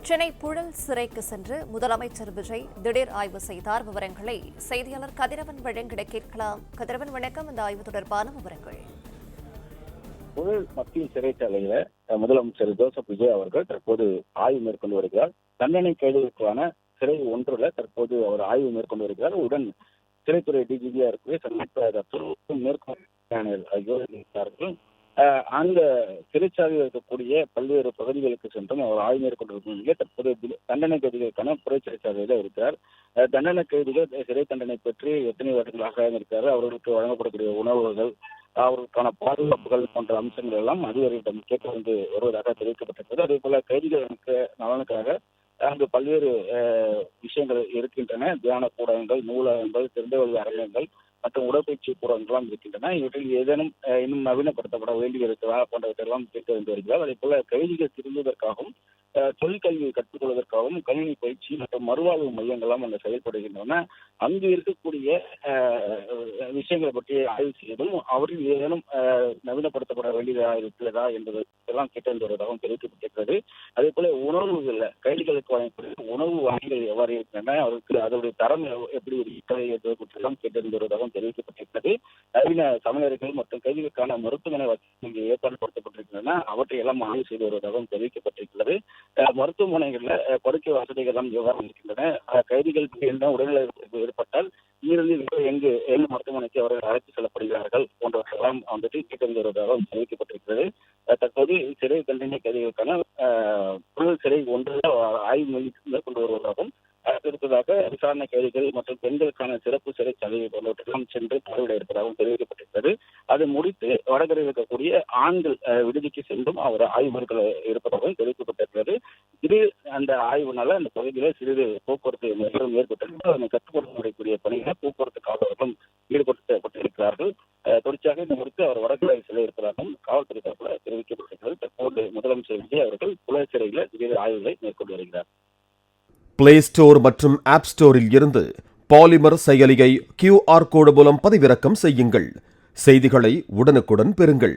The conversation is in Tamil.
சென்னை புழல் சிறைக்கு சென்று முதலமைச்சர் விஜய் திடீர் ஆய்வு செய்தார். விவரங்களை செய்தியாளர் கதிரவன் வழங்கிட கேட்கலாம். கதிரவன் வணக்கம். இந்த ஆய்வு தொடர்பான விவரங்கள். புழல் மத்திய சிறைச்சாலையில முதலமைச்சர் ஜோசப் விஜய் அவர்கள் தற்போது ஆய்வு மேற்கொண்டு வருகிறார். தண்டனை கைதுகளுக்கான சிறை ஒன்றுல தற்போது அவர் ஆய்வு மேற்கொண்டு வருகிறார். உடன் சிறைத்துறை டிஜிபியா இருக்கக்கூடிய மேற்கொண்டார்கள். அந்த சிறைச்சாலையில் இருக்கக்கூடிய பல்வேறு பகுதிகளுக்கு சென்றும் அவர் ஆய்வு மேற்கொண்டிருக்கும் தற்போது தண்டனை கைதிகளுக்கான புறை சிறைச்சாலையில இருக்கிறார். தண்டனை கைதிகள் சிறை தண்டனை பற்றி எத்தனை வருடங்களாக இருக்கிறார், அவர்களுக்கு வழங்கப்படக்கூடிய உணவுகள், அவர்களுக்கான பாதுகாப்புகள் போன்ற அம்சங்கள் எல்லாம் அதிகாரிகளிடம் கேட்டு வந்து வருவதாக தெரிவிக்கப்பட்டிருக்கிறது. அதே போல கைதிகளுக்கு நலனுக்காக அங்கு பல்வேறு விஷயங்கள் இருக்கின்றன. தியான கூடங்கள், நூலகங்கள், திறந்தவெளி அரங்கங்கள் மற்றும் உடற்பயிற்சி கூடங்கள்லாம் இருக்கின்றன. இவற்றில் ஏதேனும் இன்னும் நவீனப்படுத்தப்பட வேண்டியிருக்கிறதா போன்றவற்றெல்லாம் கேட்டு வந்து வருகிறார். அதே போல கைதிகள் திரும்புவதற்காகவும் தொழிற்கல்வியை கற்றுக்கொள்வதற்காகவும் கணினி பயிற்சி மற்றும் மறுவாழ்வு மையங்கள்லாம் அங்கு செயல்படுகின்றன. அங்கு இருக்கக்கூடிய விஷயங்களை பற்றி ஆய்வு செய்வதும் அவரில் ஏதேனும் நவீனப்படுத்தப்பட வேண்டியதாக இருக்கிறதா என்பது எல்லாம் கேட்டு வருவதாகவும் தெரிவிக்கப்பட்டிருக்கிறது. அதே போல உணவுகள், கைதிகளுக்கு வழங்கக்கூடிய உணவு வகைகள் எவ்வாறு இருக்கின்றன, அவருக்கு அதனுடைய தரம் எப்படி இருக்கிறது என்பது குறித்தெல்லாம் கேட்டு வருவதாகவும் தெரிவிக்கப்பட்டிருக்கிறது. நவீன சமையல்கள் மற்றும் கைதிகளுக்கான மருத்துவமனை வசதி ஏற்படுத்தப்பட்டிருக்கின்றன. அவற்றை எல்லாம் ஆய்வு செய்து வருவதாகவும் தெரிவிக்கப்பட்டிருக்கிறது. மருத்துவமனைகள்ல படுக்கை வசதிகள் எல்லாம் எவ்வாறு இருக்கின்றன, கைதிகளுக்கு என்ன உடல்நிலை ஏற்பட்டால் இங்கிருந்து எங்கு மருத்துவமனைக்கு அவர்கள் அழைத்து செல்லப்படுகிறார்கள் போன்றவற்றெல்லாம் வந்துட்டு கேட்டு வருவதாகவும் தெரிவிக்கப்பட்டிருக்கிறது. தற்போது சிறை தண்டனை கைதிகளுக்கான புழல் சிறை ஒன்றில் ஆய்வு மேற்கொண்டு வருவதாகவும் அடுத்ததாக விசாரணை கைதிகள் மற்றும் பெண்களுக்கான சிறப்பு சிறைச்சாலை போன்றவற்றெல்லாம் சென்று பார்வையிட இருப்பதாகவும் தெரிவிக்கப்பட்டிருக்கிறது. அதை முடித்து வடகரையில் இருக்கக்கூடிய ஆண்கள் விடுதிக்கு சென்றும் அவர் ஆய்வு மேற்கொள்ள இருப்பதாகவும் தெரிவிக்கப்பட்டிருக்கிறது. இது அந்த ஆய்வுனால அந்த பகுதியில் சிறிது போக்குவரத்து நெரிசலும் ஏற்பட்டிருக்கிறது. அதனை கட்டுப்படுத்தக்கூடிய பணிகளை போக்குவரத்து காவலர்களும் ஈடுபடுத்தப்பட்டிருக்கிறார்கள். தொடர்ச்சியாக இந்த முடித்து அவர் வடகரை செல்ல இருப்பதாகவும் காவல்துறை தரப்புல தெரிவிக்கப்பட்டிருக்கிறது. தற்போது முதலமைச்சர் விஜய் அவர்கள் புழல் சிறையில் திடீர் ஆய்வுகளை மேற்கொண்டு வருகிறார். பிளே ஸ்டோர் மற்றும் ஆப் ஸ்டோரில் இருந்து பாலிமர் செயலியை QR கோடு மூலம் பதிவிறக்கம் செய்யுங்கள். செய்திகளை உடனுக்குடன் பெறுங்கள்.